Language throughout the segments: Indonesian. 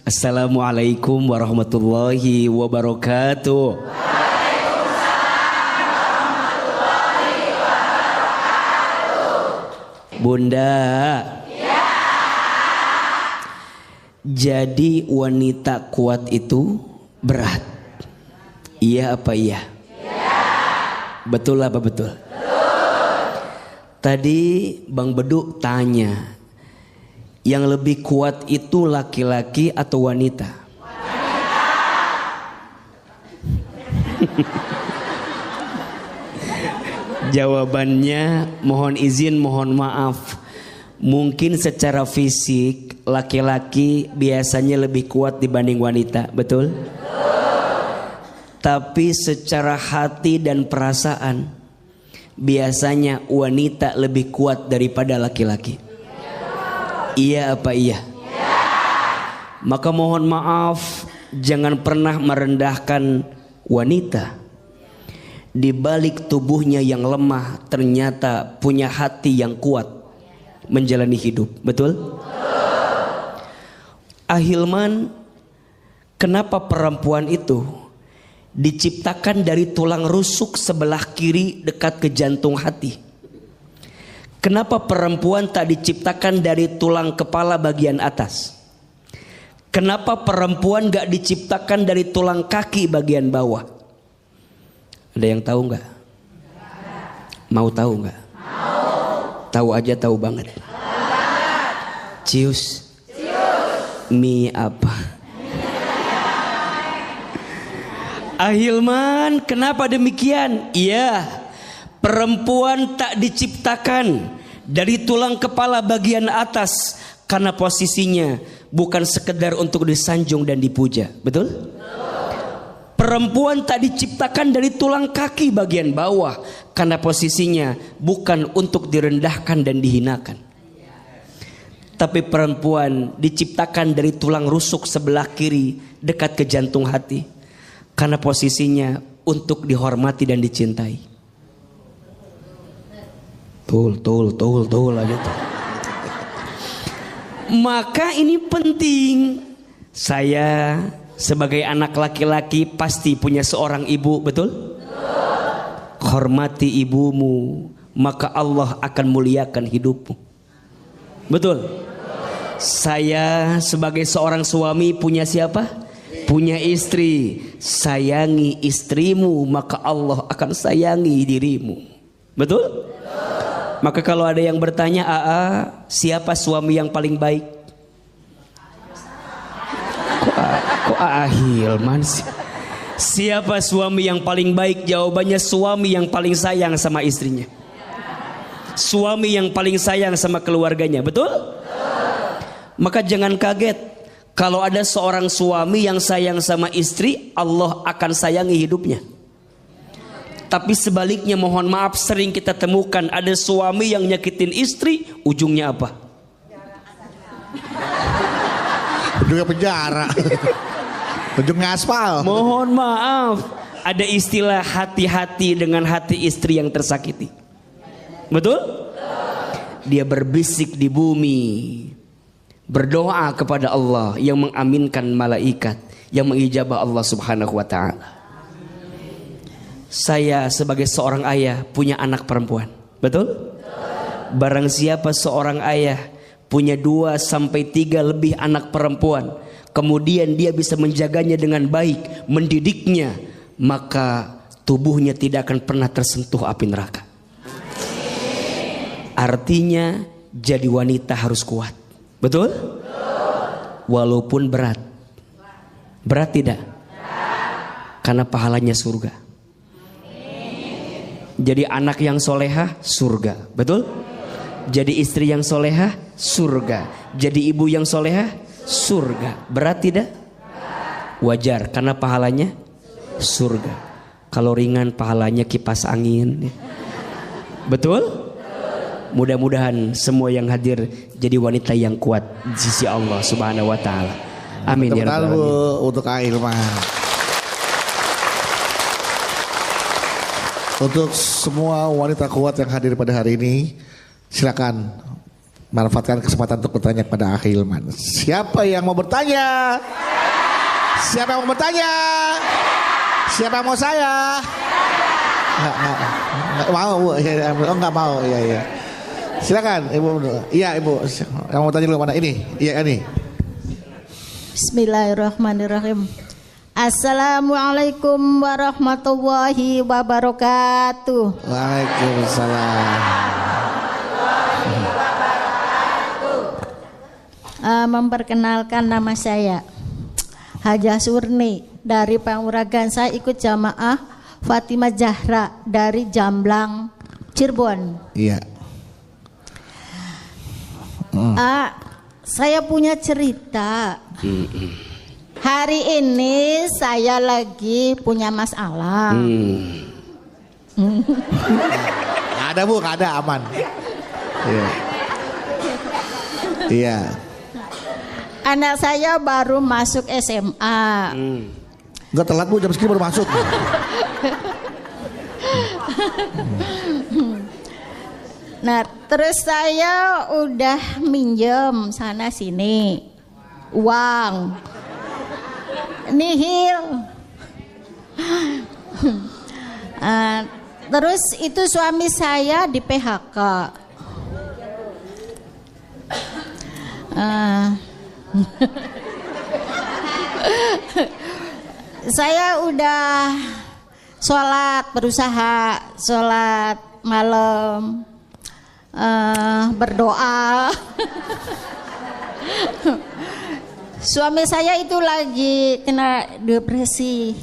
Assalamualaikum warahmatullahi wabarakatuh. Bunda. Ya. Jadi wanita kuat itu berat. Iya apa iya? Ya. Betul apa betul? Betul. Tadi Bang Bedu tanya, yang lebih kuat itu laki-laki atau wanita? Wanita. Jawabannya mohon izin, mohon maaf. Mungkin secara fisik laki-laki biasanya lebih kuat dibanding wanita, betul? Tapi secara hati dan perasaan biasanya wanita lebih kuat daripada laki-laki. Iya apa iya? Ya. Maka mohon maaf, jangan pernah merendahkan wanita. Di balik tubuhnya yang lemah ternyata punya hati yang kuat menjalani hidup. Betul? Ahilman, kenapa perempuan itu diciptakan dari tulang rusuk sebelah kiri dekat ke jantung hati? Kenapa perempuan tak diciptakan dari tulang kepala bagian atas? Kenapa perempuan gak diciptakan dari tulang kaki bagian bawah? Ada yang tahu nggak? Mau tahu nggak? Tahu aja, tahu banget. Cius. Mie apa? Ahilman, kenapa demikian? Iya, perempuan tak diciptakan dari tulang kepala bagian atas karena posisinya bukan sekedar untuk disanjung dan dipuja. Betul? Perempuan tak diciptakan dari tulang kaki bagian bawah karena posisinya bukan untuk direndahkan dan dihinakan. Tapi perempuan diciptakan dari tulang rusuk sebelah kiri dekat ke jantung hati karena posisinya untuk dihormati dan dicintai. Tul aja tuh. Maka ini penting. Saya sebagai anak laki-laki pasti punya seorang ibu, betul? Hormati ibumu, maka Allah akan muliakan hidupmu. Betul? Saya sebagai seorang suami punya siapa? Punya istri. Sayangi istrimu, maka Allah akan sayangi dirimu. Betul? Maka kalau ada yang bertanya, siapa suami yang paling baik? Kok Ahilman sih? Siapa suami yang paling baik? Jawabannya suami yang paling sayang sama istrinya. Suami yang paling sayang sama keluarganya. Betul? Maka jangan kaget kalau ada seorang suami yang sayang sama istri, Allah akan sayangi hidupnya. Tapi sebaliknya, mohon maaf, sering kita temukan ada suami yang nyakitin istri, ujungnya apa? Ujungnya penjara. Ujungnya aspal. Mohon maaf, ada istilah hati-hati dengan hati istri yang tersakiti. Betul? Dia berbisik di bumi, berdoa kepada Allah yang mengaminkan malaikat, yang mengijabah Allah Subhanahu wa ta'ala. Saya sebagai seorang ayah punya anak perempuan. Betul? Barang siapa seorang ayah punya 2 sampai 3 lebih anak perempuan, kemudian dia bisa menjaganya dengan baik, mendidiknya, maka tubuhnya tidak akan pernah tersentuh api neraka. Artinya jadi wanita harus kuat. Betul? Walaupun berat. Berat tidak? Karena pahalanya surga. Jadi anak yang solehah, surga. Betul? Jadi istri yang solehah, surga. Jadi ibu yang solehah, surga. Berat tidak? Wajar, karena pahalanya surga. Kalau ringan pahalanya kipas angin. Betul? Mudah-mudahan semua yang hadir jadi wanita yang kuat di sisi Allah Subhanahu wa ta'ala. Amin ya rabbal alamin. Untuk Ahilman. Untuk semua wanita kuat yang hadir pada hari ini, silakan manfaatkan kesempatan untuk bertanya kepada Akhi Hilman. Siapa yang mau bertanya? Siapa yang mau bertanya? Siapa yang mau saya? Nggak mau Bu. Oh nggak mau. Iya. Silakan Ibu. Iya Ibu. Yang mau tanya dulu mana ini? Iya ini. Bismillahirrahmanirrahim. Assalamualaikum warahmatullahi wabarakatuh. Waalaikumsalam. Memperkenalkan nama saya Hajah Surni dari Panguragan. Saya ikut jamaah Fatimah Zahra dari Jamblang, Cirebon. Iya. Saya punya cerita. Hari ini saya lagi punya masalah. Nggak ada Bu, nggak ada, aman. Iya. Anak saya baru masuk SMA. Enggak telat Bu, jam segini baru masuk. Nah, terus saya udah minjem sana sini uang nihil. Terus itu suami saya di PHK. Saya udah berusaha sholat malam, berdoa. Suami saya itu lagi kena depresi.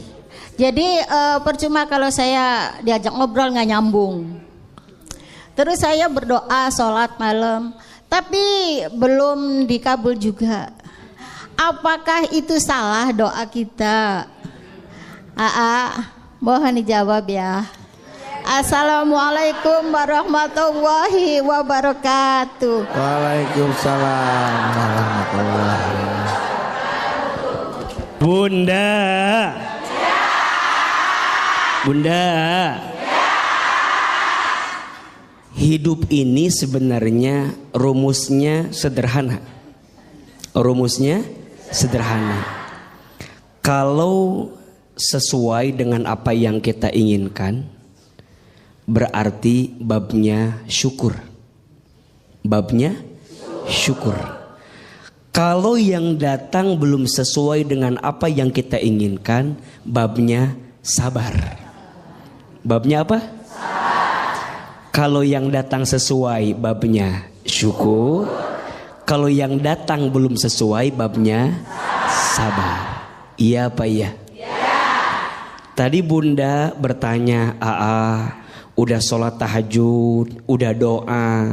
Jadi percuma kalau saya diajak ngobrol nggak nyambung. Terus saya berdoa sholat malam, tapi belum dikabul juga. Apakah itu salah doa kita? Mohon dijawab ya. Assalamualaikum warahmatullahi wabarakatuh. Waalaikumsalam warahmatullahi wabarakatuh. Bunda, hidup ini sebenarnya rumusnya sederhana. Kalau sesuai dengan apa yang kita inginkan, berarti babnya syukur. Kalau yang datang belum sesuai dengan apa yang kita inginkan, babnya sabar. Babnya apa? Kalau yang datang sesuai, babnya syukur. Kalau yang datang belum sesuai, babnya sabar. Iya apa iya? Tadi Bunda bertanya, udah sholat tahajud, udah doa,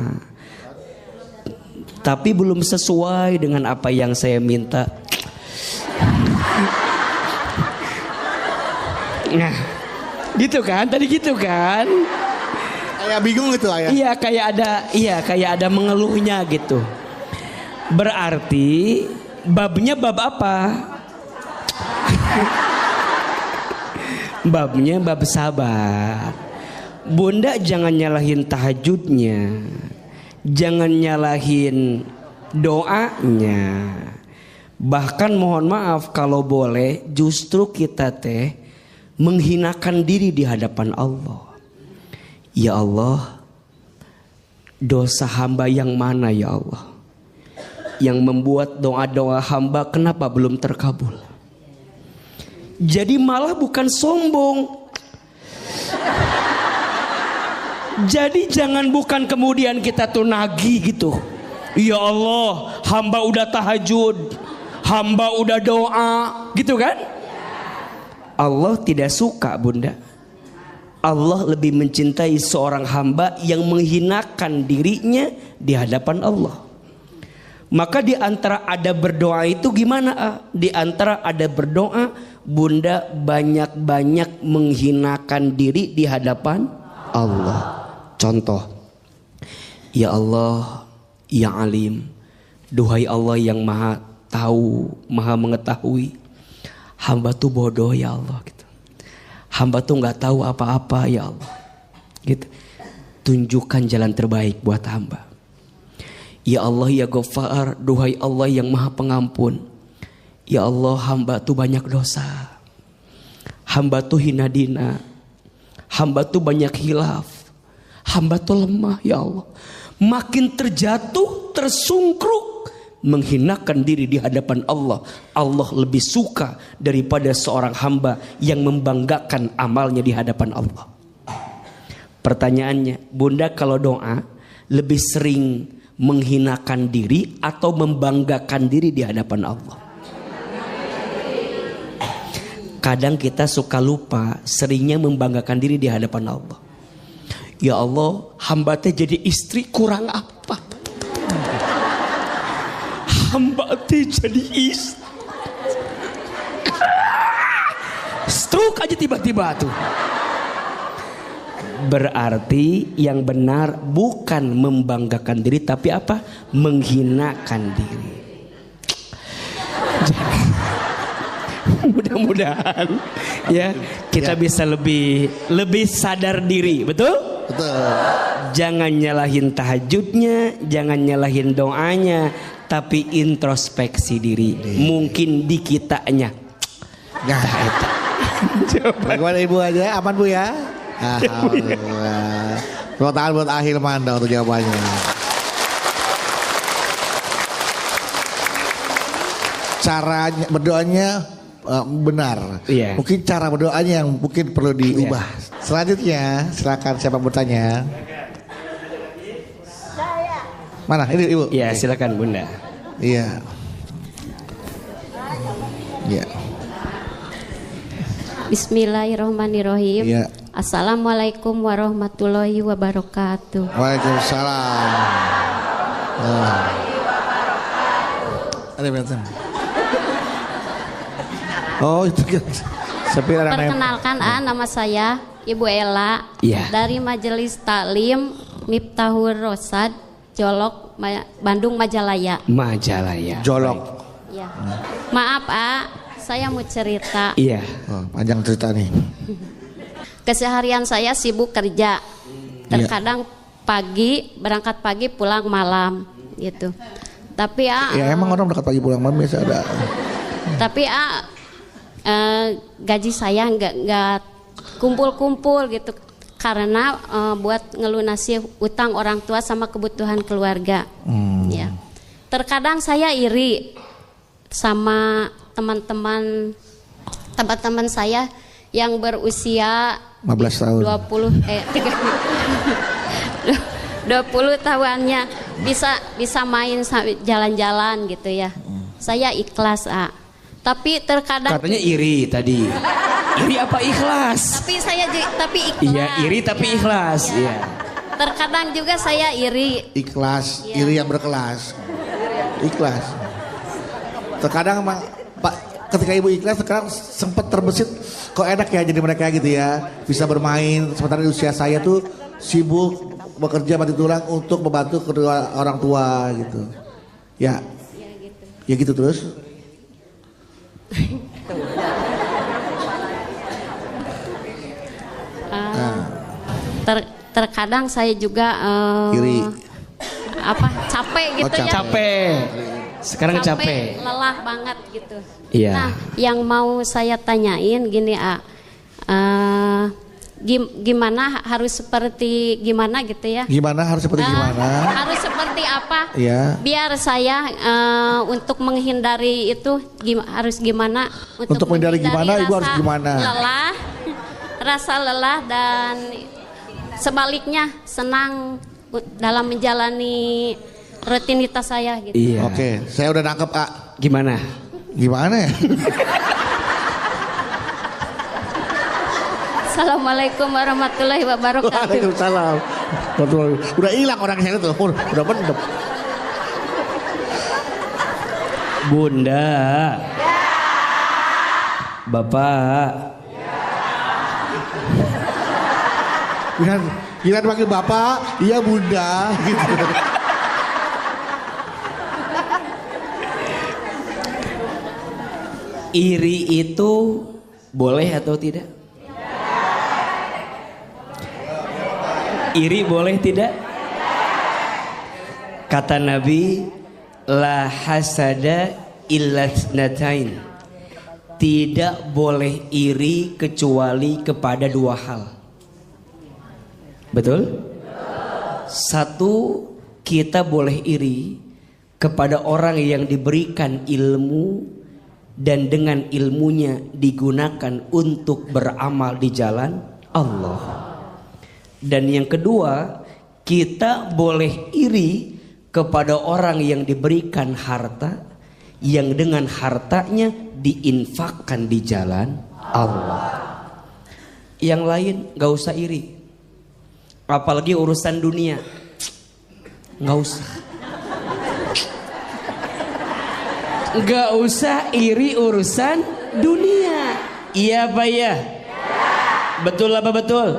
tapi belum sesuai dengan apa yang saya minta. Nah, gitu kan? Tadi gitu kan? Kayak bingung gitu Ayah. Iya, kayak ada mengeluhnya gitu. Berarti babnya bab apa? Babnya bab sabar. Bunda jangan nyalahin tahajudnya, jangan nyalahin doanya. Bahkan mohon maaf kalau boleh, justru kita menghinakan diri di hadapan Allah. Ya Allah, dosa hamba yang mana ya Allah, yang membuat doa-doa hamba kenapa belum terkabul? Jadi malah bukan sombong. Jadi bukan kemudian kita tuh nagih gitu. Ya Allah, hamba udah tahajud, hamba udah doa, gitu kan? Allah tidak suka Bunda. Allah lebih mencintai seorang hamba yang menghinakan dirinya di hadapan Allah. Maka di antara ada berdoa itu gimana? Di antara ada berdoa, Bunda banyak-banyak menghinakan diri di hadapan Allah. Contoh, ya Allah, ya Alim, duhai Allah yang maha tahu, maha mengetahui, hamba tuh bodoh ya Allah gitu. Hamba tuh nggak tahu apa-apa ya Allah gitu. Tunjukkan jalan terbaik buat hamba. Ya Allah ya Ghaffar, duhai Allah yang maha pengampun. Ya Allah, hamba tuh banyak dosa. Hamba tuh hina dina. Hamba tuh banyak hilaf. Hamba tuh lemah ya Allah. Makin terjatuh, tersungkruk, menghinakan diri di hadapan Allah. Allah lebih suka daripada seorang hamba yang membanggakan amalnya di hadapan Allah. Pertanyaannya, Bunda kalau doa lebih sering menghinakan diri atau membanggakan diri di hadapan Allah? Kadang kita suka lupa, seringnya membanggakan diri di hadapan Allah. Ya Allah, hamba teh jadi istri kurang apa? Hamba teh jadi istri. Stroke aja tiba-tiba tuh. Berarti yang benar bukan membanggakan diri, tapi apa? Menghinakan diri. Mudah-mudahan ya kita bisa lebih sadar diri, betul? Betul. Jangan nyalahin tahajudnya, jangan nyalahin doanya, tapi introspeksi diri. Mungkin di kitanya. Nah, bagaimana Ibu aja? Aman Bu ya? Alhamdulillah. Tepuk tangan buat Ahilman untuk jawabannya. Caranya berdoanya benar. Iya. Mungkin cara berdoanya yang mungkin perlu diubah. Iya. Selanjutnya silakan siapa bertanya. Mana ini Ibu? Ya silakan Bunda. Iya. Iya. Bismillahirrahmanirrahim. Iya. Assalamualaikum warahmatullahi wabarakatuh. Waalaikumsalam. Ada betul. Oh itu kan. Perkenalkan nama saya Ibu Ella Iya. dari Majelis Taklim Miftahul Rosad Jolok Bandung Majalaya. Majalaya. Jolok. Ya. Maaf saya mau cerita. Iya. Oh, panjang cerita nih. Keseharian saya sibuk kerja. Terkadang pagi berangkat pagi pulang malam gitu. Tapi ya emang orang berangkat pagi pulang malam biasa ada. Tapi gaji saya nggak kumpul-kumpul gitu karena buat ngelunasi utang orang tua sama kebutuhan keluarga. Ya. Terkadang saya iri sama teman-teman saya yang berusia 15 tahun. 20 tahuannya bisa main jalan-jalan gitu ya. Saya ikhlas tapi terkadang Katanya iri tadi. Iri apa ikhlas? tapi ikhlas. Iya, iri tapi ikhlas. Iya. Terkadang juga saya iri. Ikhlas, Iya. iri yang berkelas. Ikhlas. Terkadang emang Pak, ketika Ibu ikhlas sekarang sempat terbesit kok enak ya jadi mereka gitu ya. Bisa bermain sementara di usia saya tuh sibuk bekerja mati tulang untuk membantu kedua orang tua gitu. Ya. Ya gitu terus. Terkadang saya juga Iri. capek gitu ya. Capek. Sekarang capek. Lelah banget gitu. Iya. Nah, yang mau saya tanyain gini gimana harus seperti gimana gitu ya? Gimana harus seperti gimana? Harus seperti apa? Iya. Biar saya untuk menghindari itu harus gimana? Untuk menghindari gimana, Ibu harus gimana? Rasa lelah dan sebaliknya senang dalam menjalani rutinitas saya gitu. Iya. Oke, saya udah nangkep Gimana? Gimana ya? Assalamualaikum warahmatullahi wabarakatuh. Waalaikumsalam. Udah hilang orang saya tuh, udah mendem. Bunda. Bapak. Gila panggil bapak, iya bunda gitu. Iri itu boleh atau tidak? Iri boleh tidak? Kata Nabi, la hasada illa tsnatain. Tidak boleh iri kecuali kepada dua hal. Betul? Satu, kita boleh iri kepada orang yang diberikan ilmu dan dengan ilmunya digunakan untuk beramal di jalan Allah. Dan yang kedua, kita boleh iri kepada orang yang diberikan harta yang dengan hartanya diinfakkan di jalan Allah. Yang lain gak usah iri, apalagi urusan dunia, gak usah. Gak usah iri urusan dunia. Iya apa ya? Betul apa betul?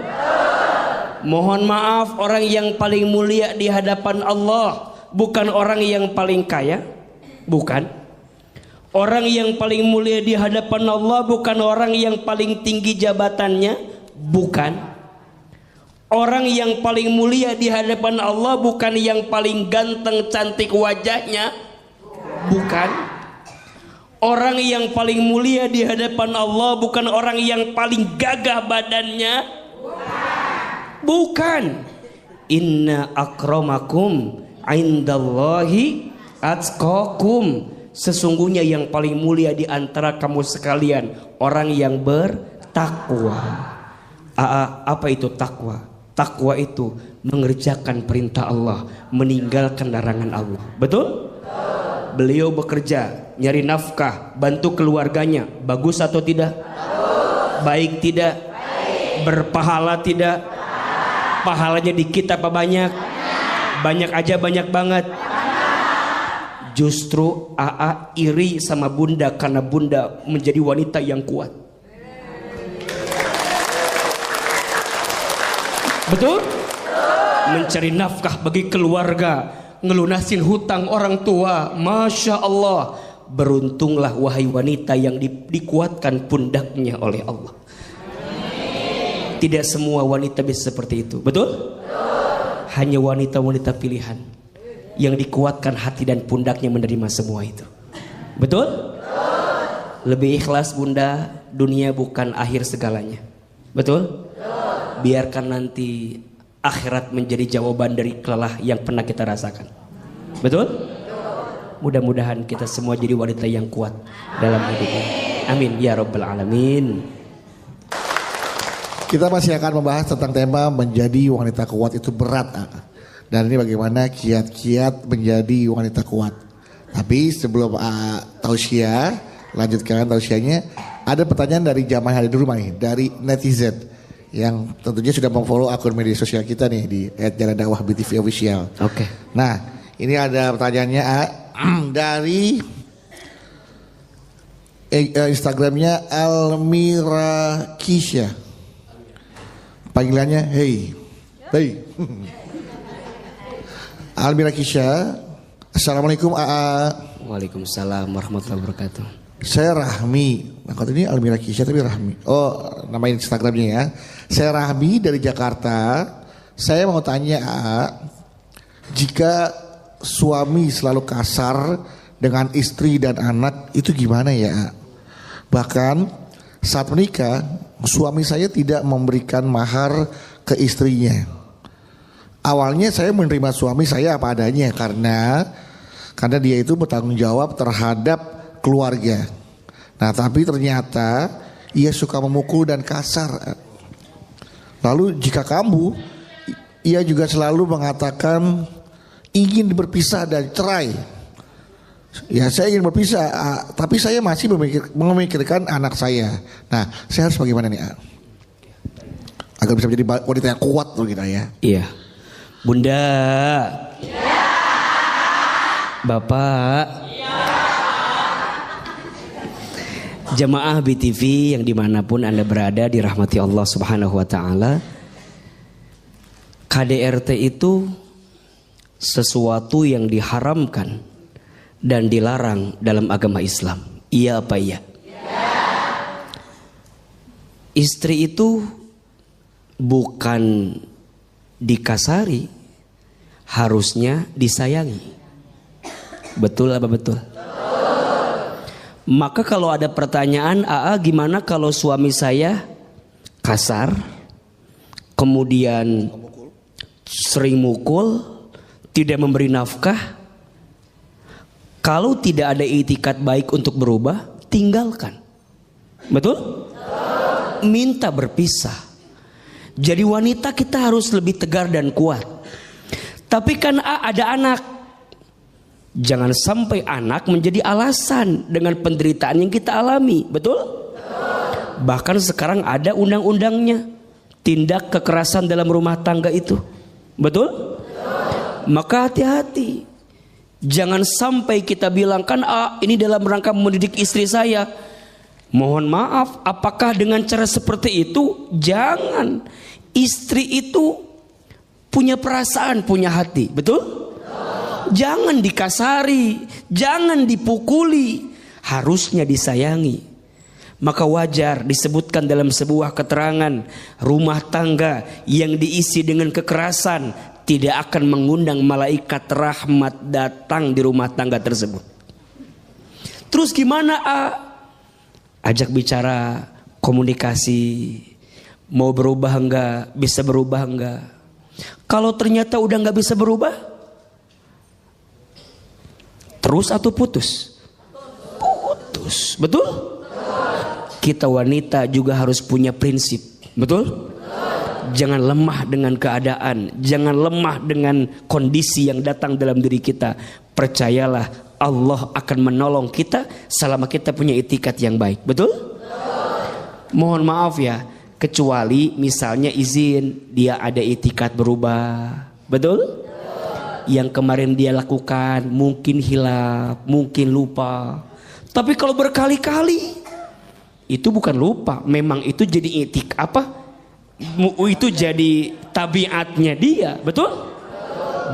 Mohon maaf, orang yang paling mulia di hadapan Allah bukan orang yang paling kaya, bukan. Orang yang paling mulia di hadapan Allah bukan orang yang paling tinggi jabatannya, bukan. Orang yang paling mulia di hadapan Allah bukan yang paling ganteng cantik wajahnya, bukan. Orang yang paling mulia di hadapan Allah bukan orang yang paling gagah badannya, bukan. Inna akramakum indallahi atqakum. Sesungguhnya yang paling mulia di antara kamu sekalian orang yang bertakwa. Apa itu takwa? Takwa itu mengerjakan perintah Allah, meninggalkan larangan Allah. Betul? Beliau bekerja, nyari nafkah, bantu keluarganya. Bagus atau tidak? Baik tidak? Berpahala tidak? Pahalanya dikit apa banyak? Banyak aja, banyak banget. Justru AA iri sama bunda karena bunda menjadi wanita yang kuat. Betul? Mencari nafkah bagi keluarga, ngelunasin hutang orang tua. Masya Allah. Beruntunglah wahai wanita yang dikuatkan pundaknya oleh Allah. Tidak semua wanita bisa seperti itu. Betul? Hanya wanita-wanita pilihan yang dikuatkan hati dan pundaknya menerima semua itu. Betul? Lebih ikhlas bunda, dunia bukan akhir segalanya. Betul? Biarkan nanti akhirat menjadi jawaban dari kelelah yang pernah kita rasakan. Betul? Mudah-mudahan kita semua jadi wanita yang kuat dalam hidup ini. Amin ya rabbal alamin. Kita masih akan membahas tentang tema menjadi wanita kuat itu berat. Dan ini bagaimana kiat-kiat menjadi wanita kuat. Tapi sebelum tausiah, lanjutkan tausiahnya, ada pertanyaan dari jamaah yang ada di rumah nih, dari netizen yang tentunya sudah memfollow akun media sosial kita nih di @jalandakwah_BTV official. Oke. Nah, ini ada pertanyaannya dari Instagramnya Almira Kisha. Panggilannya hey. Almira Kisha, Assalamualaikum AA. Waalaikumsalam warahmatullahi wabarakatuh. Saya Rahmi. Nah, kalau ini Almira Kisha tapi Rahmi. Oh, nama Instagramnya ya. Saya Rahmi dari Jakarta. Saya mau tanya AA, jika suami selalu kasar dengan istri dan anak itu gimana ya AA? Bahkan saat menikah suami saya tidak memberikan mahar ke istrinya. Awalnya saya menerima suami saya apa adanya karena dia itu bertanggung jawab terhadap keluarga. Nah, tapi ternyata ia suka memukul dan kasar. Lalu jika ia juga selalu mengatakan ingin berpisah dan cerai. Ya, saya ingin berpisah, tapi saya masih memikirkan anak saya. Nah, saya harus bagaimana nih, agar bisa menjadi wanita yang kuat tuh kita ya. Iya. Bunda. Ya. Bapak. Ya. Jamaah BTV yang dimanapun Anda berada dirahmati Allah Subhanahu wa ta'ala. KDRT itu sesuatu yang diharamkan dan dilarang dalam agama Islam. Iya apa iya? Ya. Istri itu bukan dikasari, harusnya disayangi. Betul apa betul? Maka kalau ada pertanyaan, gimana kalau suami saya kasar, kemudian sering mukul, tidak memberi nafkah? Kalau tidak ada itikat baik untuk berubah, tinggalkan. Betul? Minta berpisah. Jadi wanita kita harus lebih tegar dan kuat. Tapi kan ada anak. Jangan sampai anak menjadi alasan dengan penderitaan yang kita alami. Betul? Bahkan sekarang ada undang-undangnya. Tindak kekerasan dalam rumah tangga itu. Betul? Maka hati-hati. Jangan sampai kita bilang kan ini dalam rangka mendidik istri saya. Mohon maaf, apakah dengan cara seperti itu? Jangan. Istri itu punya perasaan, punya hati. Betul? Jangan dikasari, jangan dipukuli, harusnya disayangi. Maka wajar disebutkan dalam sebuah keterangan, rumah tangga yang diisi dengan kekerasan tidak akan mengundang malaikat rahmat datang di rumah tangga tersebut. Terus gimana? Ajak bicara, komunikasi, mau berubah enggak, bisa berubah enggak. Kalau ternyata udah enggak bisa berubah, terus atau putus? Putus, betul? Kita wanita juga harus punya prinsip, betul? Jangan lemah dengan keadaan, jangan lemah dengan kondisi yang datang dalam diri kita. Percayalah, Allah akan menolong kita selama kita punya itikat yang baik, betul? Mohon maaf ya, kecuali misalnya izin dia ada itikat berubah, betul? Yang kemarin dia lakukan mungkin hilaf, mungkin lupa. Tapi kalau berkali-kali, itu bukan lupa, memang itu jadi itu jadi tabiatnya dia, betul?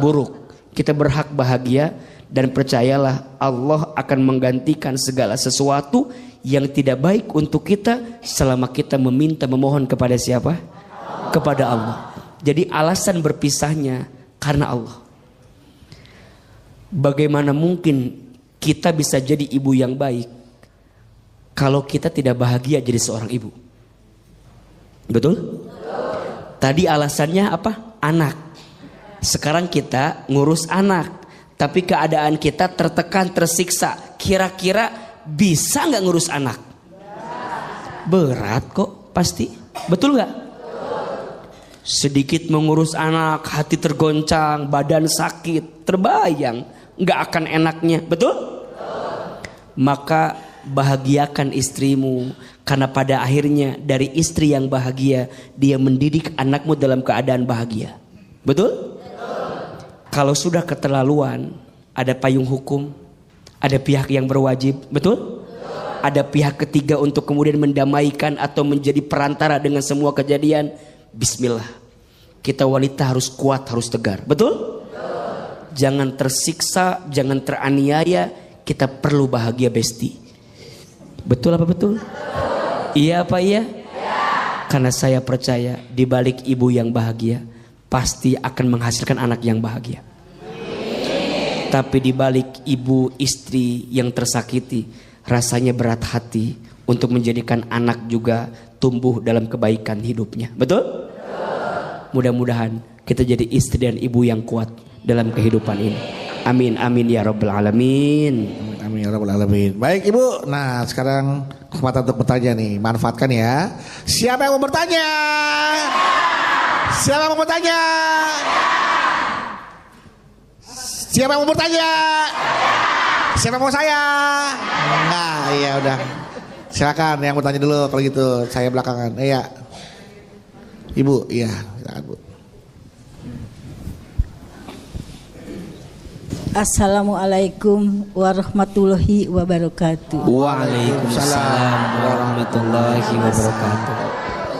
Buruk. Kita berhak bahagia dan percayalah Allah akan menggantikan segala sesuatu yang tidak baik untuk kita selama kita meminta memohon kepada siapa? Kepada Allah. Jadi alasan berpisahnya karena Allah. Bagaimana mungkin kita bisa jadi ibu yang baik kalau kita tidak bahagia jadi seorang ibu? Betul? Tadi alasannya apa? Anak. Sekarang kita ngurus anak, tapi keadaan kita tertekan, tersiksa. Kira-kira bisa nggak ngurus anak? Berat kok, pasti. Betul nggak? Sedikit mengurus anak, hati tergoncang, badan sakit, terbayang nggak akan enaknya, betul? Maka bahagiakan istrimu, karena pada akhirnya dari istri yang bahagia dia mendidik anakmu dalam keadaan bahagia, betul? Kalau sudah keterlaluan, ada payung hukum, ada pihak yang berwajib, betul? Ada pihak ketiga untuk kemudian mendamaikan atau menjadi perantara dengan semua kejadian. Bismillah, kita wanita harus kuat, harus tegar, betul? Jangan tersiksa, jangan teraniaya. Kita perlu bahagia, besti. Betul apa betul? Iya apa iya? Karena saya percaya di balik ibu yang bahagia pasti akan menghasilkan anak yang bahagia. Tapi di balik ibu istri yang tersakiti, rasanya berat hati untuk menjadikan anak juga tumbuh dalam kebaikan hidupnya. Betul? Mudah-mudahan kita jadi istri dan ibu yang kuat dalam kehidupan ini. Amin amin ya rabbal alamin. Amin ya rabbal alamin. Baik Ibu, nah sekarang kesempatan untuk bertanya nih, manfaatkan ya. Siapa yang mau bertanya? Siapa yang mau bertanya? Siapa yang mau bertanya? Siapa yang mau saya? Nah, iya udah. Silakan yang bertanya dulu kalau gitu. Saya belakangan. Iya. Ibu, iya, silakan Bu. Assalamualaikum warahmatullahi wabarakatuh. Waalaikumsalam warahmatullahi wabarakatuh.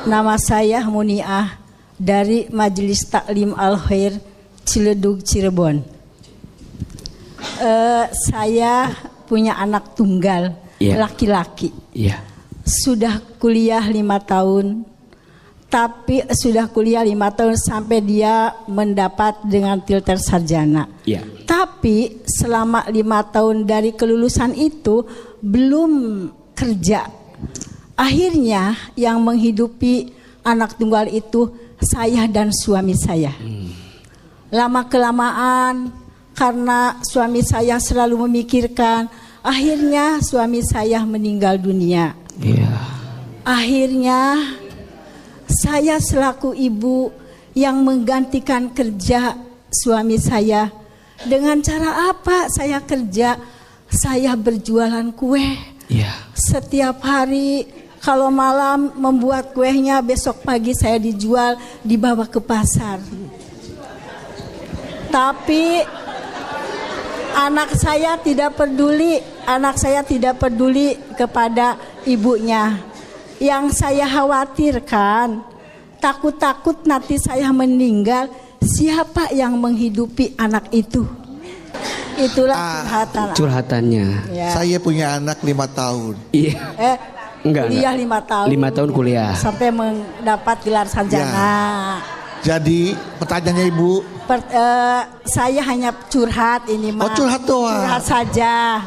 Nama saya Muniah dari Majelis Taklim Al-Khair Ciledug Cirebon. Saya punya anak tunggal, laki-laki. Iya. Sudah kuliah 5 tahun. tapi sudah kuliah 5 tahun sampai dia mendapat dengan tilter sarjana. Ya. Tapi selama 5 tahun dari kelulusan itu belum kerja. Akhirnya yang menghidupi anak tunggal itu saya dan suami saya. Lama kelamaan karena suami saya selalu memikirkan, akhirnya suami saya meninggal dunia. Iya. Akhirnya saya selaku ibu yang menggantikan kerja suami saya. Dengan cara apa saya kerja? Saya berjualan kue. Iya. Setiap hari kalau malam membuat kuenya, besok pagi saya dijual, dibawa ke pasar. Tapi anak saya tidak peduli kepada ibunya. Yang saya khawatirkan, takut-takut nanti saya meninggal, siapa yang menghidupi anak itu? Itulah Curhatannya. Ya. Saya punya anak 5 tahun. Iya. Kuliah 5 tahun. 5 tahun kuliah. Sampai mendapat gelar sarjana. Jadi pertanyaannya Ibu, Saya hanya curhat ini, Oh, curhat doang. Curhat saja.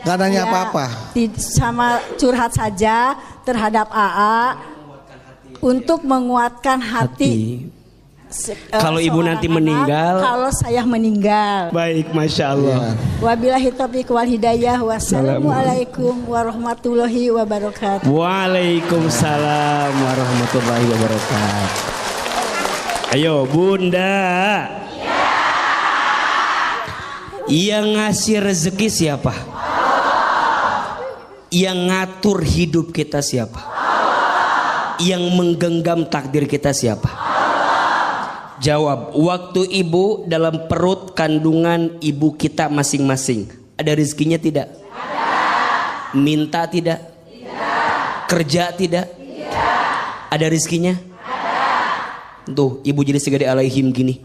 Gak nanya Ya, apa-apa. Sama curhat saja terhadap AA untuk menguatkan hati. Kalau ibu seorang nanti anak, meninggal. kalau saya meninggal. Baik, Masya Allah. Wabillahi taufiq wal hidayah. Wassalamualaikum warahmatullahi wabarakatuh. Waalaikumsalam warahmatullahi wabarakatuh. Ayo Bunda. Yang ngasih rezeki siapa? Yang ngatur hidup kita siapa? Yang menggenggam takdir kita siapa? Jawab, waktu ibu dalam perut kandungan ibu kita masing-masing, ada rezekinya tidak? Ada. Minta tidak? Tidak. Kerja tidak? Tidak. Ada rezekinya? Ada. Tuh, ibu jadi segede alaihim gini.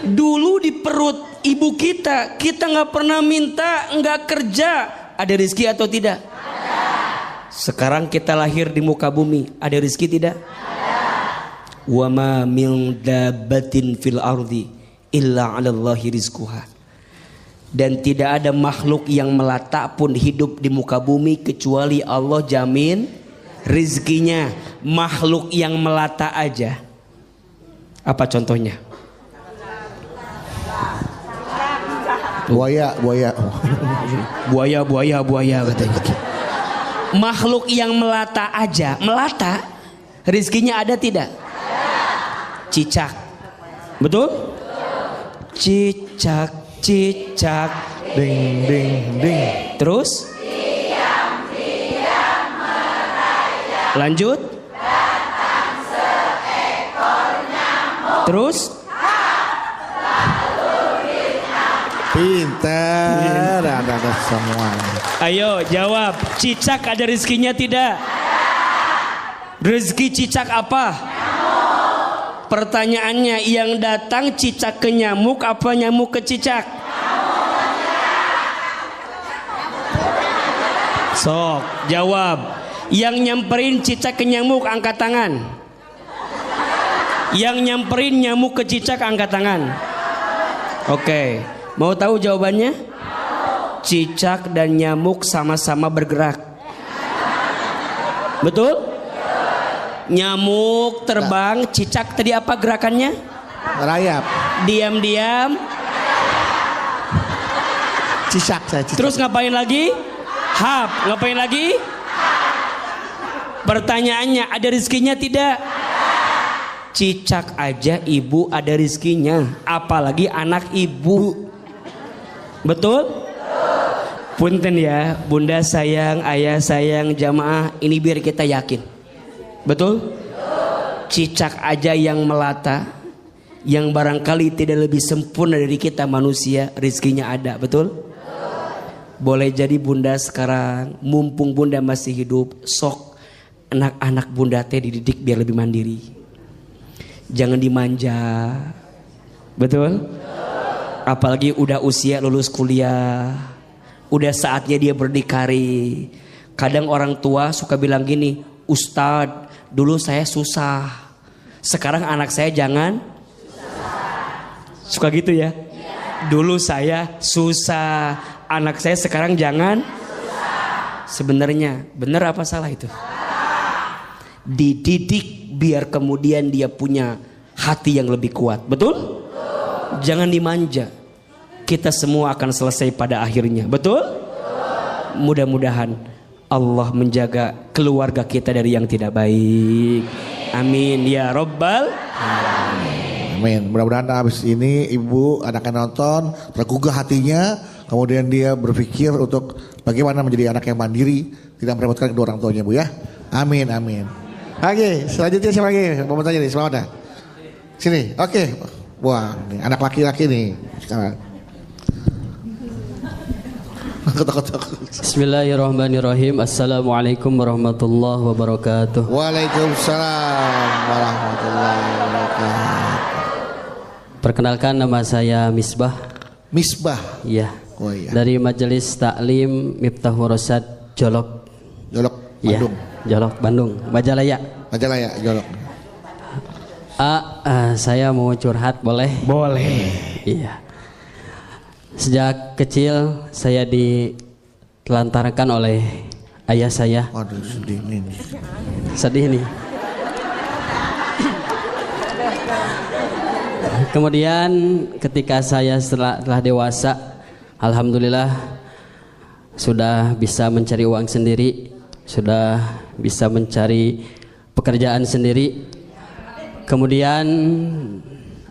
Dulu di perut ibu kita nggak pernah minta, nggak kerja, ada rezeki atau tidak? Ada. Sekarang kita lahir di muka bumi, ada rezeki tidak? Wa ma min dabbatin fil ardi illa 'alallahi rizquha. Dan tidak ada makhluk yang melata pun hidup di muka bumi kecuali Allah jamin rizkinya. Makhluk yang melata aja. Apa contohnya? Buaya katanya. Makhluk yang melata aja, melata rizkinya ada tidak? Cicak, betul? Cicak, cicak, ding ding ding. Terus? Lanjut? Terus? Pintar, ada semua. Ayo jawab, cicak ada rezekinya tidak? Rezeki cicak apa? Pertanyaannya, yang datang cicak ke nyamuk apa nyamuk ke cicak? Sok, jawab. Yang nyamperin cicak ke nyamuk angkat tangan. Yang nyamperin nyamuk ke cicak angkat tangan. Oke, mau tahu jawabannya? Cicak dan nyamuk sama-sama bergerak. Betul? Nyamuk terbang, cicak tadi apa gerakannya? Rayap. Diam-diam. Cicak saya. Terus ngapain lagi? Hap. Ngapain lagi? Pertanyaannya, ada rezekinya tidak? Cicak aja ibu ada rezekinya, apalagi anak ibu. Betul? Punten ya, bunda sayang, ayah sayang, jamaah, ini biar kita yakin. Betul? Cicak aja yang melata, yang barangkali tidak lebih sempurna dari kita manusia, rezekinya ada, betul? Boleh jadi bunda sekarang, mumpung bunda masih hidup, sok anak-anak bunda teh dididik biar lebih mandiri. Jangan dimanja, betul? Apalagi udah usia lulus kuliah, udah saatnya dia berdikari. Kadang orang tua suka bilang gini, Ustadz, dulu saya susah, sekarang anak saya jangan suka gitu ya. Dulu saya susah, anak saya sekarang jangan susah. Sebenarnya benar apa salah itu? Dididik biar kemudian dia punya hati yang lebih kuat. Betul? Jangan dimanja. Kita semua akan selesai pada akhirnya. Betul? Mudah-mudahan Allah menjaga keluarga kita dari yang tidak baik. Amin ya Rabbal. Amin. Mudah-mudahan habis ini ibu anaknya nonton tergugah hatinya, kemudian dia berpikir untuk bagaimana menjadi anak yang mandiri, tidak merepotkan kedua orang tuanya, Bu ya. Amin, amin. Oke, selanjutnya siapa lagi? Mau tanya nih, siapa ada? Sini, oke. Wah, nih, anak laki-laki nih sekarang. Bismillahirrahmanirrahim. Assalamualaikum warahmatullahi wabarakatuh. Waalaikumsalam warahmatullahi wabarakatuh. Perkenalkan, nama saya Misbah. Misbah. Iya. Oh iya. Dari Majelis Taklim Miftahul Rosyad Jolok. Jolok, Iya. Bandung. Jolok, Bandung. Majalaya. Majalaya, Jolok. Saya mau curhat, boleh? Boleh. Iya. Sejak kecil saya ditelantarkan oleh ayah saya. Waduh, sedih nih. Sedih nih. Kemudian ketika saya telah dewasa, alhamdulillah sudah bisa mencari uang sendiri, sudah bisa mencari pekerjaan sendiri. Kemudian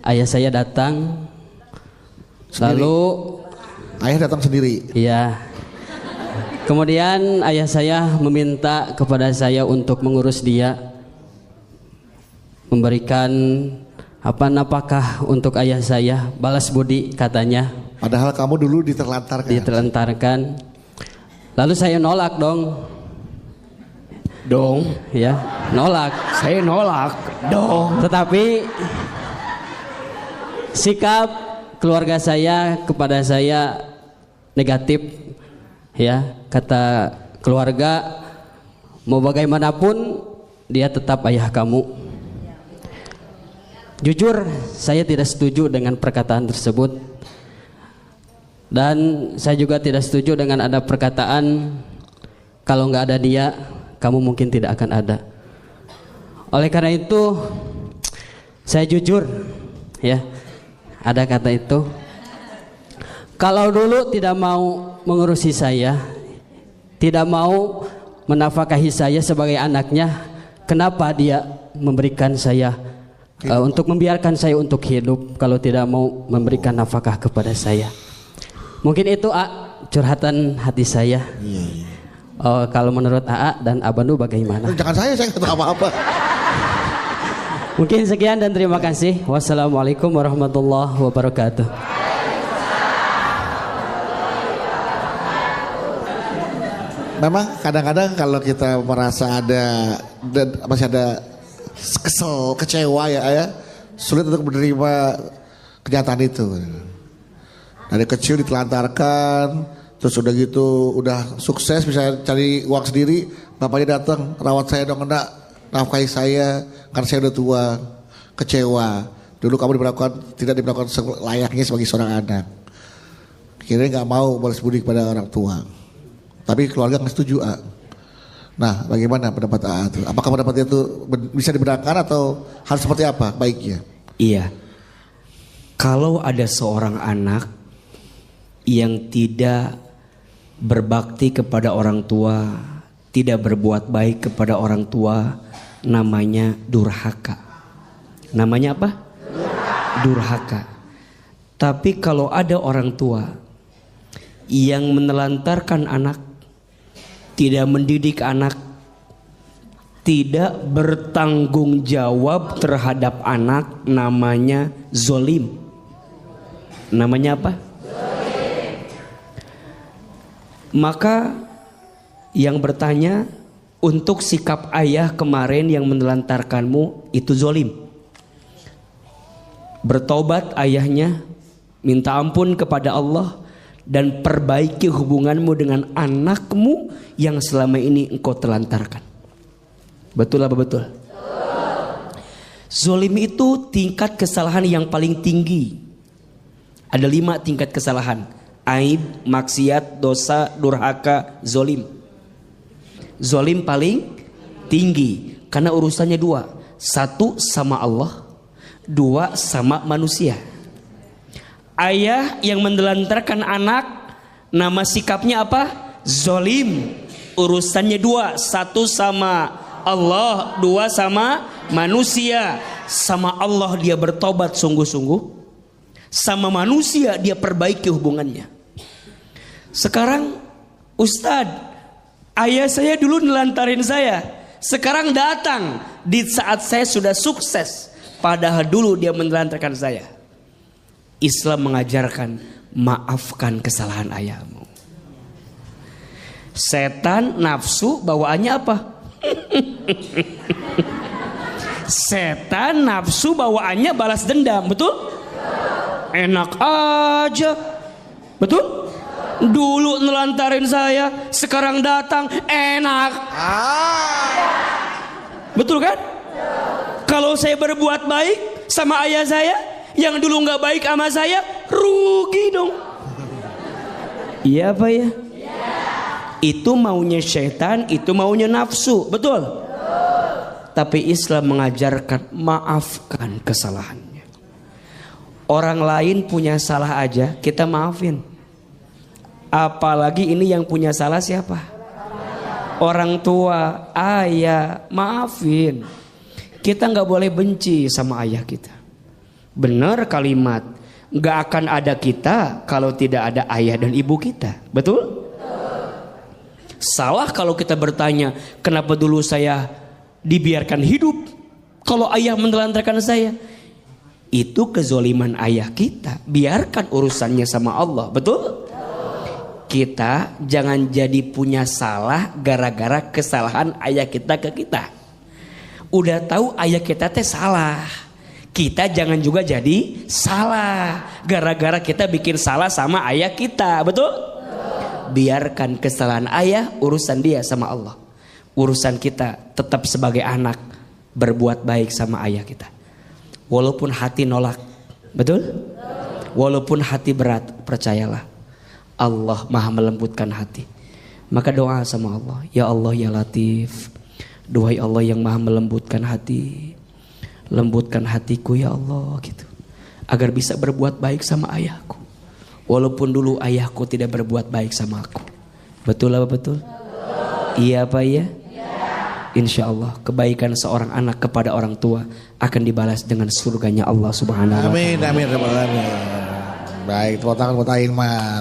ayah saya datang, lalu ayah datang sendiri. iya. Kemudian ayah saya meminta kepada saya untuk mengurus dia, memberikan nafkah untuk ayah saya, balas budi katanya. Padahal kamu dulu ditelantarkan. Lalu saya nolak dong, ya, nolak. Saya nolak dong. Tetapi sikap keluarga saya kepada saya negatif, ya. Kata keluarga, mau bagaimanapun dia tetap ayah kamu. Jujur, saya tidak setuju dengan perkataan tersebut. Dan saya juga tidak setuju dengan ada perkataan, kalau nggak ada dia, kamu mungkin tidak akan ada. Oleh karena itu, saya jujur, ya, ada kata itu. Kalau dulu tidak mau mengurusi saya, tidak mau menafkahi saya sebagai anaknya, kenapa dia memberikan saya untuk membiarkan saya untuk hidup kalau tidak mau memberikan nafkah kepada saya? Mungkin itu curhatan hati saya. Kalau menurut AA dan Abanu bagaimana? Jangan saya nggak tahu apa-apa. Mungkin sekian dan terima kasih. Wassalamualaikum warahmatullahi wabarakatuh. Memang kadang-kadang kalau kita merasa masih ada kesel, kecewa ya, sulit untuk menerima kenyataan itu. Dari kecil ditelantarkan, terus udah gitu, udah sukses bisa cari uang sendiri, bapaknya datang, rawat saya dong, nafkahi saya, karena saya udah tua, kecewa. Dulu kamu tidak diperlakukan layaknya sebagai seorang anak. Kira-kira nggak mau balas budi kepada orang tua. Tapi keluarga nggak setuju, Nah, bagaimana pendapat AA itu? Apakah pendapatnya itu bisa dibenarkan atau harus seperti apa baiknya? Iya. Kalau ada seorang anak yang tidak berbakti kepada orang tua, tidak berbuat baik kepada orang tua, namanya durhaka. Namanya apa? Durhaka. Tapi kalau ada orang tua yang menelantarkan anak, tidak mendidik anak, tidak bertanggung jawab terhadap anak, namanya zolim. Namanya apa? Zolim. Maka yang bertanya, untuk sikap ayah kemarin yang menelantarkanmu itu zolim. Bertobat ayahnya, minta ampun kepada Allah, dan perbaiki hubunganmu dengan anakmu yang selama ini engkau telantarkan. Betul apa betul? Zolim itu tingkat kesalahan yang paling tinggi. Ada 5 tingkat kesalahan. Aib, maksiat, dosa, durhaka, zolim. Zolim paling tinggi karena urusannya 2. 1 sama Allah, 2 sama manusia. Ayah yang menelantarkan anak, nama sikapnya apa? Zolim. Urusannya 2. 1 sama Allah, 2 sama manusia. Sama Allah dia bertobat sungguh-sungguh, sama manusia dia perbaiki hubungannya. Sekarang Ustadz, ayah saya dulu nelantarin saya, sekarang datang di saat saya sudah sukses, padahal dulu dia menelantarkan saya. Islam mengajarkan maafkan kesalahan ayahmu. Setan nafsu bawaannya apa? Setan nafsu bawaannya balas dendam, betul? Enak aja, betul? Dulu nelantarin saya, sekarang datang enak. Betul kan? Kalau saya berbuat baik sama ayah saya, yang dulu nggak baik sama saya, rugi dong. Iya apa ya? Itu maunya syaitan, itu maunya nafsu, betul? Tapi Islam mengajarkan maafkan kesalahannya. Orang lain punya salah aja kita maafin. Apalagi ini yang punya salah siapa? Orang tua, ayah, maafin. Kita nggak boleh benci sama ayah kita. Benar kalimat, nggak akan ada kita kalau tidak ada ayah dan ibu kita, betul? Salah kalau kita bertanya, kenapa dulu saya dibiarkan hidup kalau ayah menelantarkan saya? Itu kezoliman ayah kita. Biarkan urusannya sama Allah, betul? Kita jangan jadi punya salah gara-gara kesalahan ayah kita ke kita. Udah tahu ayah kita teh salah, kita jangan juga jadi salah gara-gara kita bikin salah sama ayah kita, betul? Biarkan kesalahan ayah, urusan dia sama Allah. Urusan kita tetap sebagai anak berbuat baik sama ayah kita. Walaupun hati nolak, betul? Walaupun hati berat, percayalah Allah maha melembutkan hati. Maka doa sama Allah, ya Allah ya Latif, duhai Allah yang maha melembutkan hati, lembutkan hatiku ya Allah gitu, agar bisa berbuat baik sama ayahku. Walaupun dulu ayahku tidak berbuat baik sama aku. Betul apa betul? Iya apa iya? Insya Allah kebaikan seorang anak kepada orang tua akan dibalas dengan surganya Allah Subhanahu wa Ta'ala. Amin, amin, amin. Baik, tepuk tangan buat Aiman.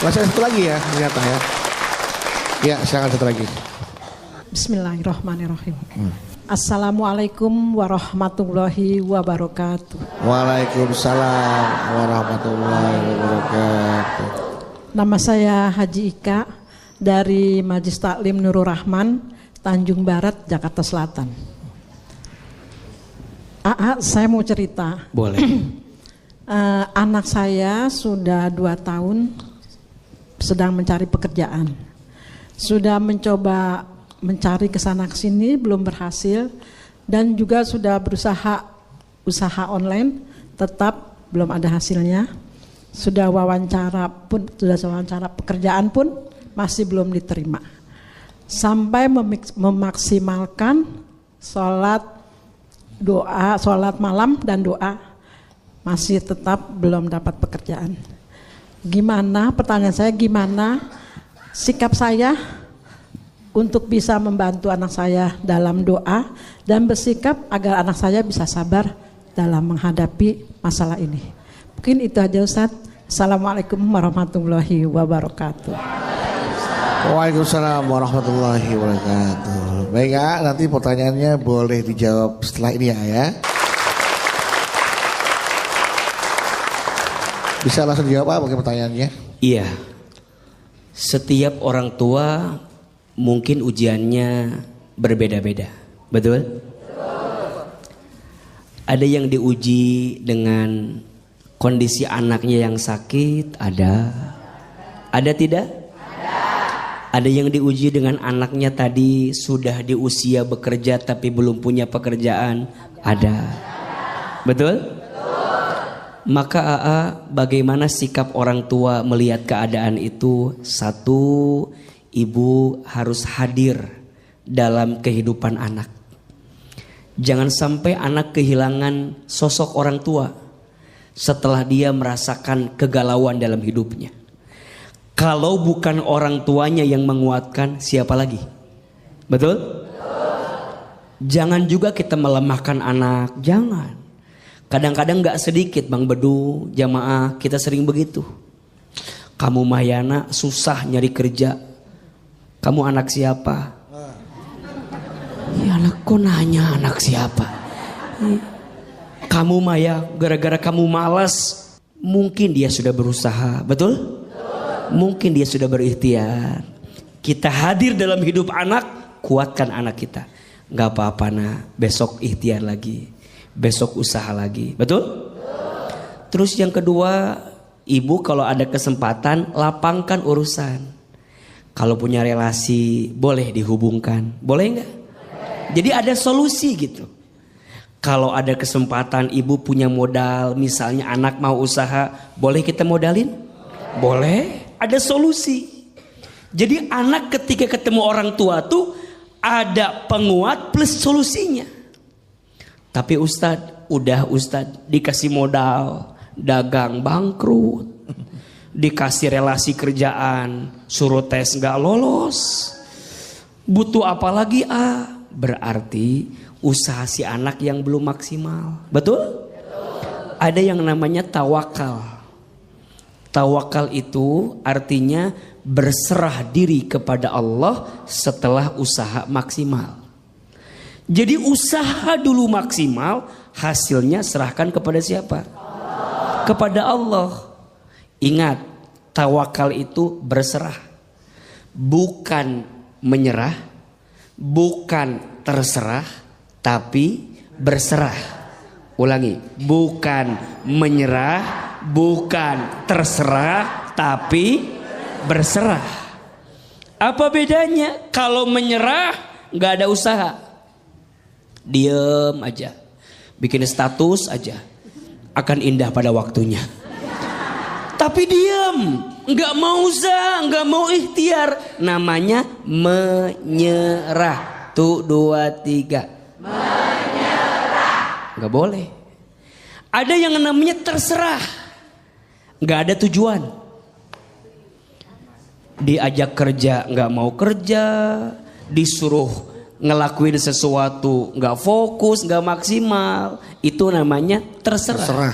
Masih satu lagi ya ternyata ya. Ya, silakan satu lagi. Bismillahirrahmanirrahim. Assalamualaikum warahmatullahi wabarakatuh. Waalaikumsalam warahmatullahi wabarakatuh. Nama saya Haji Ika dari Majelis Taklim Nurul Rahman, Tanjung Barat, Jakarta Selatan. Saya mau cerita. Boleh. Anak saya sudah 2 tahun sedang mencari pekerjaan. Sudah mencoba mencari kesana kesini belum berhasil, dan juga sudah berusaha usaha online tetap belum ada hasilnya. Sudah wawancara pekerjaan pun masih belum diterima. Sampai memaksimalkan sholat malam dan doa, masih tetap belum dapat pekerjaan. Gimana, pertanyaan saya, gimana sikap saya untuk bisa membantu anak saya dalam doa dan bersikap agar anak saya bisa sabar dalam menghadapi masalah ini. Mungkin itu aja Ustaz. Assalamualaikum warahmatullahi wabarakatuh. Waalaikumsalam warahmatullahi wabarakatuh. Baik ya, nanti pertanyaannya boleh dijawab setelah ini ya. Bisa langsung dijawab apa pertanyaannya? Iya. Setiap orang tua mungkin ujiannya berbeda-beda, betul? Ada yang diuji dengan kondisi anaknya yang sakit, ada tidak? Ada yang diuji dengan anaknya tadi sudah di usia bekerja tapi belum punya pekerjaan, Ada. Betul? Maka bagaimana sikap orang tua melihat keadaan itu? Satu, ibu harus hadir dalam kehidupan anak. Jangan sampai anak kehilangan sosok orang tua setelah dia merasakan kegalauan dalam hidupnya. Kalau bukan orang tuanya yang menguatkan, siapa lagi? Betul? Jangan juga kita melemahkan anak, jangan. Kadang-kadang gak sedikit Bang Bedu, jamaah kita sering begitu. Kamu Mahyana susah nyari kerja. Kamu anak siapa? Ya anakku nanya anak siapa. Kamu Maya, gara-gara kamu malas. Mungkin dia sudah berusaha, betul? Mungkin dia sudah berikhtiar. Kita hadir dalam hidup anak, kuatkan anak kita. Gak apa-apa nak, besok ikhtiar lagi. Besok usaha lagi, betul? Terus yang kedua, ibu kalau ada kesempatan lapangkan urusan. Kalau punya relasi boleh dihubungkan, boleh nggak? Jadi ada solusi gitu. Kalau ada kesempatan ibu punya modal, misalnya anak mau usaha, boleh kita modalin? Boleh, ada solusi. Jadi anak ketika ketemu orang tua tuh ada penguat plus solusinya. Tapi Ustadz dikasih modal, dagang bangkrut, dikasih relasi kerjaan, suruh tes gak lolos. Butuh apa lagi Berarti usaha si anak yang belum maksimal. Betul? Ada yang namanya tawakal. Tawakal itu artinya berserah diri kepada Allah setelah usaha maksimal. Jadi usaha dulu maksimal, hasilnya serahkan kepada siapa? Kepada Allah. Ingat, tawakal itu berserah. Bukan menyerah, bukan terserah, tapi berserah. Ulangi, bukan menyerah, bukan terserah, tapi berserah. Apa bedanya? Kalau menyerah, gak ada usaha. Diem aja, bikin status aja, akan indah pada waktunya. Tapi diem, nggak mau usaha, nggak mau ikhtiar, namanya menyerah. Tuh 2, 3. Menyerah. Nggak boleh. Ada yang namanya terserah, nggak ada tujuan. Diajak kerja nggak mau kerja, disuruh ngelakuin sesuatu nggak fokus, nggak maksimal, itu namanya terserah.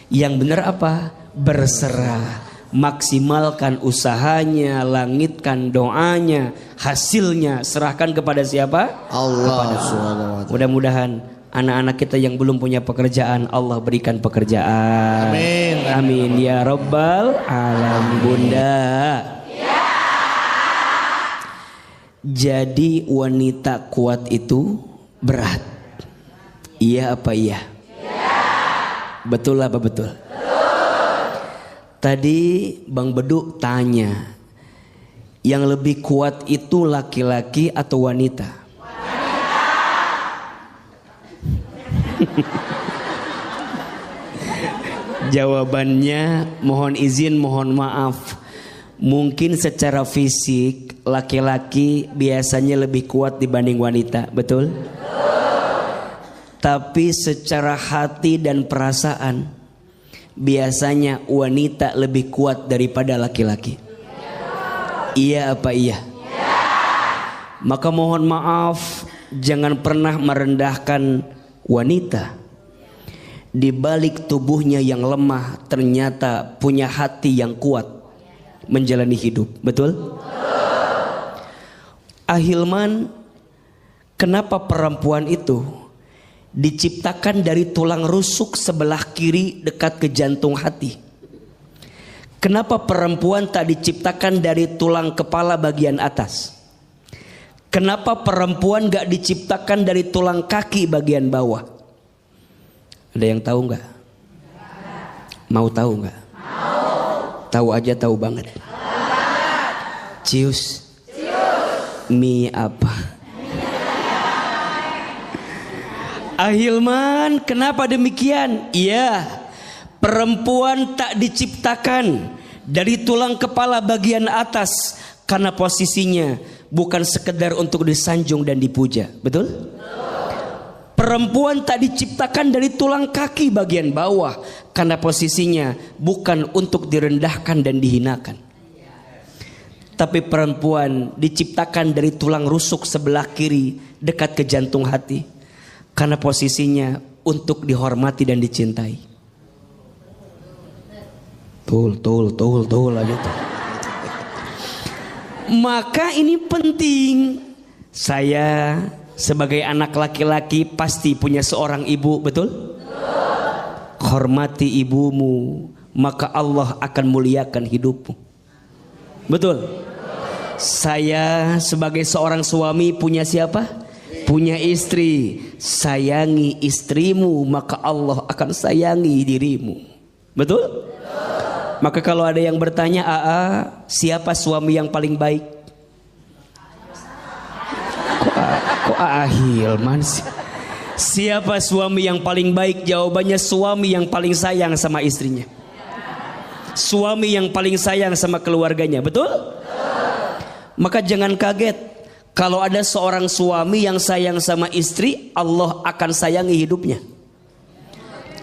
Yang benar apa? Berserah. Maksimalkan usahanya, langitkan doanya, hasilnya serahkan kepada siapa? Allah. Mudah-mudahan anak-anak kita yang belum punya pekerjaan, Allah berikan pekerjaan. Amin. Amin ya Rabbal Alamin. Bunda. Jadi wanita kuat itu berat. Iya apa iya? Iya. Betul apa betul? Betul. Tadi Bang Bedu tanya, yang lebih kuat itu laki-laki atau wanita? Wanita. Jawabannya mohon izin, mohon maaf. Mungkin secara fisik laki-laki biasanya lebih kuat dibanding wanita, betul? Tapi secara hati dan perasaan biasanya wanita lebih kuat daripada laki-laki. Iya apa iya? Maka mohon maaf, jangan pernah merendahkan wanita. Di balik tubuhnya yang lemah ternyata punya hati yang kuat menjalani hidup, betul? Ahilman, kenapa perempuan itu diciptakan dari tulang rusuk sebelah kiri dekat ke jantung hati? Kenapa perempuan tak diciptakan dari tulang kepala bagian atas? Kenapa perempuan gak diciptakan dari tulang kaki bagian bawah? Ada yang tahu gak? Mau tahu gak? Tahu aja, tahu banget. Cius. Mie apa? Ahilman, kenapa demikian? Iya, perempuan tak diciptakan dari tulang kepala bagian atas karena posisinya bukan sekedar untuk disanjung dan dipuja. Betul? Perempuan tak diciptakan dari tulang kaki bagian bawah karena posisinya bukan untuk direndahkan dan dihinakan. Tapi perempuan diciptakan dari tulang rusuk sebelah kiri dekat ke jantung hati karena posisinya untuk dihormati dan dicintai. Tul aja tuh. Maka ini penting. Saya sebagai anak laki-laki pasti punya seorang ibu, betul? Hormati ibumu, maka Allah akan muliakan hidupmu. Betul? Saya sebagai seorang suami punya siapa? Punya istri. Sayangi istrimu, maka Allah akan sayangi dirimu. Betul? Maka kalau ada yang bertanya, siapa suami yang paling baik? Kok Hilman sih? Siapa suami yang paling baik? Jawabannya suami yang paling sayang sama istrinya. Suami yang paling sayang sama keluarganya. Betul? Maka jangan kaget kalau ada seorang suami yang sayang sama istri, Allah akan sayangi hidupnya.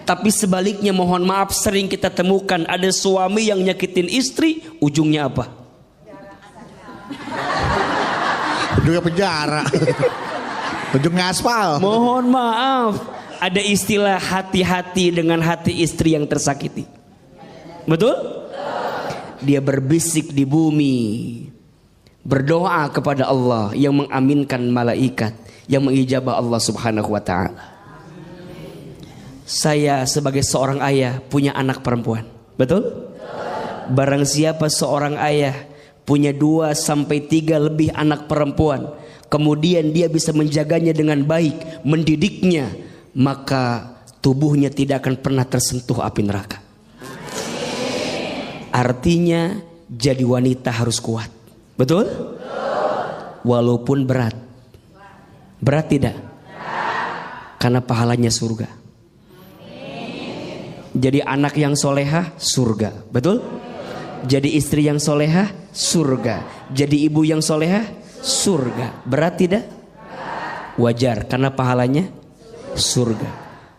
Tapi sebaliknya, mohon maaf, sering kita temukan ada suami yang nyakitin istri, ujungnya apa? Ujungnya penjara. Ujungnya aspal. Mohon maaf, ada istilah hati-hati dengan hati istri yang tersakiti. Betul? Dia berbisik di bumi, berdoa kepada Allah yang mengaminkan malaikat, yang mengijabah Allah Subhanahu wa ta'ala. Saya sebagai seorang ayah punya anak perempuan. Betul? Barang siapa seorang ayah punya 2 sampai 3 lebih anak perempuan, kemudian dia bisa menjaganya dengan baik, mendidiknya, maka tubuhnya tidak akan pernah tersentuh api neraka. Artinya jadi wanita harus kuat. Betul? Walaupun berat. Berat tidak? Karena pahalanya surga. Jadi anak yang solehah, surga. Betul? Jadi istri yang solehah, surga. Jadi ibu yang solehah, surga. Berat tidak? Wajar, karena pahalanya surga.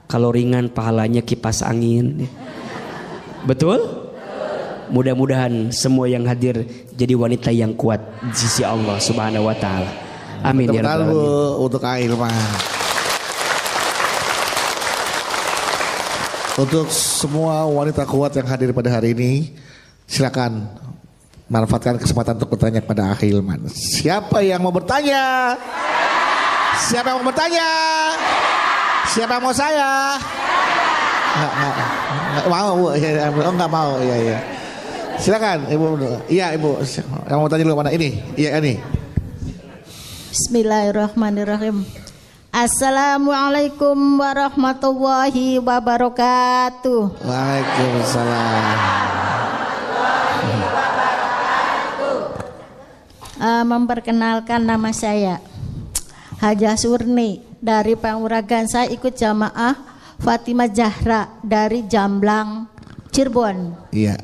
Kalau ringan pahalanya kipas angin. Betul? Mudah-mudahan semua yang hadir jadi wanita yang kuat di sisi Allah Subhanahu wa ta'ala. Amin ya rabbal alamin. Untuk Ahilman. Untuk semua wanita kuat yang hadir pada hari ini, silakan manfaatkan kesempatan untuk bertanya kepada Ahilman. Siapa yang mau bertanya? Siapa yang mau bertanya? Siapa yang mau saya? Nggak mau, Bu. Oh, nggak mau, iya. Silakan, Ibu. Iya, Ibu. Yang mau tanya dulu mana? Ini, iya ini. Bismillahirrahmanirrahim. Assalamualaikum warahmatullahi wabarakatuh. Waalaikumsalam. Memperkenalkan, nama saya Hajah Surni dari Panguragan. Saya ikut jamaah Fatimah Zahra dari Jamblang, Cirebon. Iya.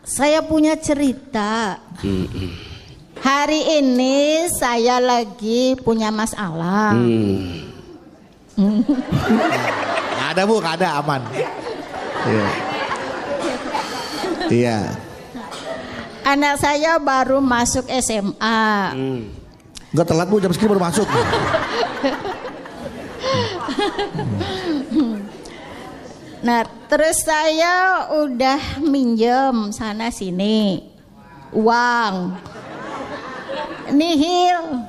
Saya punya cerita. Hari ini saya lagi punya masalah. Nggak ada, Bu, nggak ada, aman. Iya. Anak saya baru masuk SMA. Nggak telat, Bu, jam segini baru masuk. Nah, terus saya udah minjem sana sini uang nihil.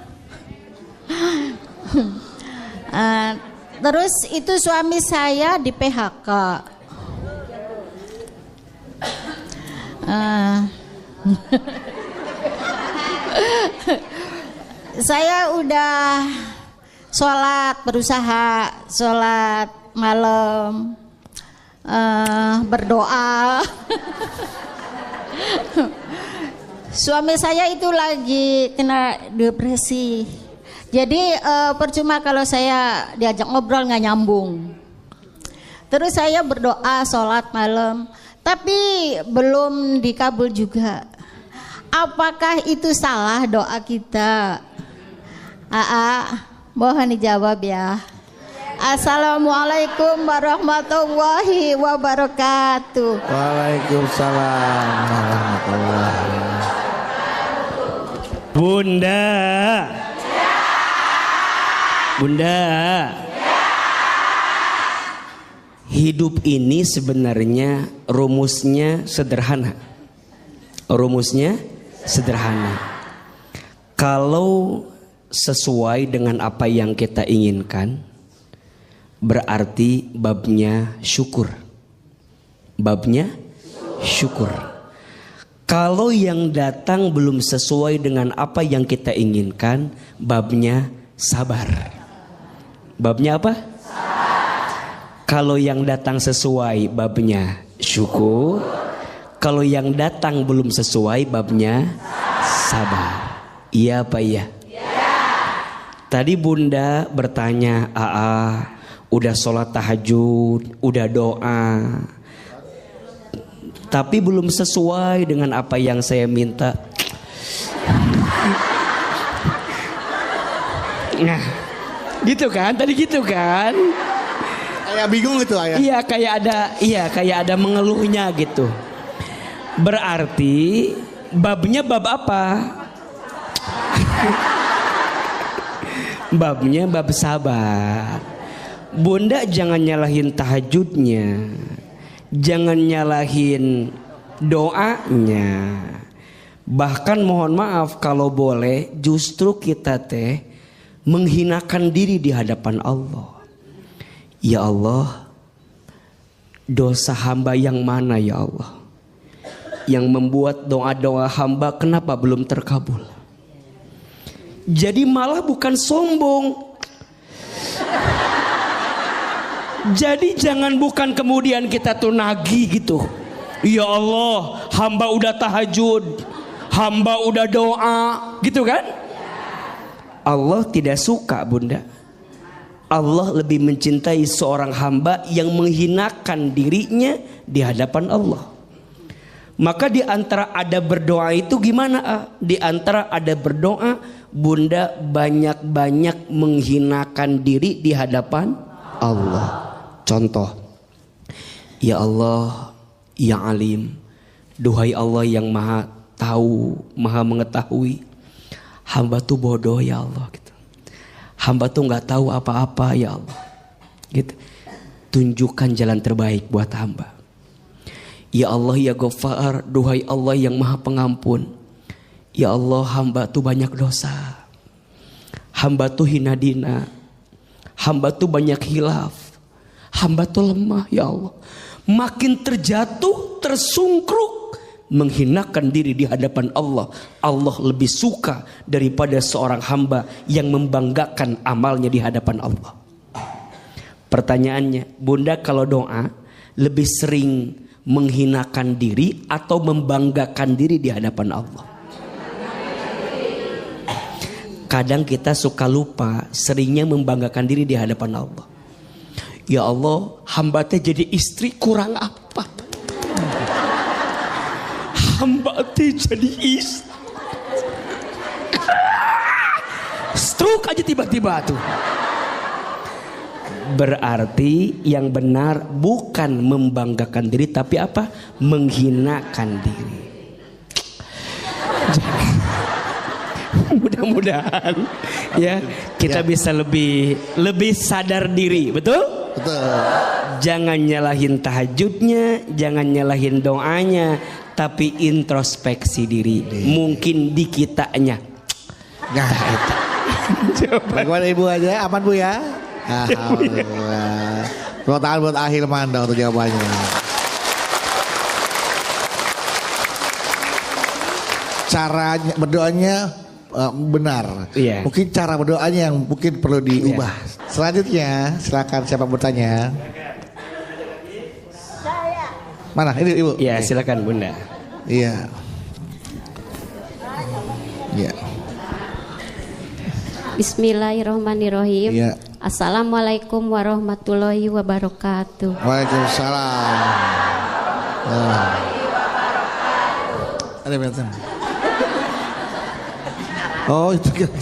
Terus itu suami saya di PHK. Saya udah berusaha sholat malam, berdoa. Suami saya itu lagi kena depresi. Jadi percuma kalau saya diajak ngobrol nggak nyambung. Terus saya berdoa sholat malam, tapi belum dikabul juga. Apakah itu salah doa kita? Mohon dijawab ya. Assalamualaikum warahmatullahi wabarakatuh. Waalaikumsalam warahmatullahi wabarakatuh. Bunda, hidup ini sebenarnya rumusnya sederhana. Kalau sesuai dengan apa yang kita inginkan, berarti babnya syukur. Kalau yang datang belum sesuai dengan apa yang kita inginkan, babnya sabar. Babnya apa? Kalau yang datang sesuai, babnya syukur. Kalau yang datang belum sesuai, babnya sabar. Iya apa iya? Tadi Bunda bertanya, udah sholat tahajud, udah doa, tapi belum sesuai dengan apa yang saya minta. Nah, gitu kan? Tadi gitu kan? Kayak bingung gitu ayah. Iya, kayak ada mengeluhnya gitu. Berarti babnya bab apa? Babnya bab sabar. Bunda jangan nyalahin tahajudnya, jangan nyalahin doanya. Bahkan mohon maaf kalau boleh, justru kita menghinakan diri di hadapan Allah. Ya Allah, dosa hamba yang mana ya Allah, yang membuat doa-doa hamba kenapa belum terkabul? Jadi malah bukan sombong. Jadi jangan bukan kemudian kita tuh nagih gitu. Ya Allah, hamba udah tahajud, hamba udah doa, gitu kan? Allah tidak suka Bunda. Allah lebih mencintai seorang hamba yang menghinakan dirinya di hadapan Allah. Maka di antara ada berdoa itu gimana? Di antara ada berdoa, Bunda banyak-banyak menghinakan diri di hadapan Allah. Contoh, ya Allah, ya Alim, duhai Allah yang maha tahu, maha mengetahui, hamba tuh bodoh ya Allah gitu. Hamba tuh nggak tahu apa-apa ya Allah gitu. Tunjukkan jalan terbaik buat hamba. Ya Allah ya Ghaffar, duhai Allah yang maha pengampun, ya Allah hamba tuh banyak dosa, hamba tuh hina dina, hamba tuh banyak hilaf, hamba tuh lemah ya Allah. Makin terjatuh, tersungkruk, menghinakan diri di hadapan Allah. Allah lebih suka daripada seorang hamba yang membanggakan amalnya di hadapan Allah. Pertanyaannya, Bunda kalau doa lebih sering menghinakan diri atau membanggakan diri di hadapan Allah? Kadang kita suka lupa, seringnya membanggakan diri di hadapan Allah. Ya Allah, hamba teh jadi istri kurang apa? Hamba teh jadi istri. Stroke aja tiba-tiba tuh. Berarti yang benar bukan membanggakan diri, tapi apa? Menghinakan diri. Mudah-mudahan ya kita bisa lebih sadar diri, betul? Betul. Jangan nyalahin tahajudnya, jangan nyalahin doanya, tapi introspeksi diri. Mungkin di kitanya. Nah, itu. Bagaimana Ibu aja? Aman Bu ya? Alhamdulillah. Tepuk tangan buat Ahil Manda untuk jawabannya. Caranya berdoanya benar. Iya. Mungkin cara berdoanya yang mungkin perlu diubah. Iya. Selanjutnya silakan siapa bertanya. Mana ini Ibu? Iya, silakan Bunda. Iya. Iya. Bismillahirrahmanirrahim. Iya. Assalamualaikum warahmatullahi wabarakatuh. Waalaikumsalam. Ada betul. Oh itu kan.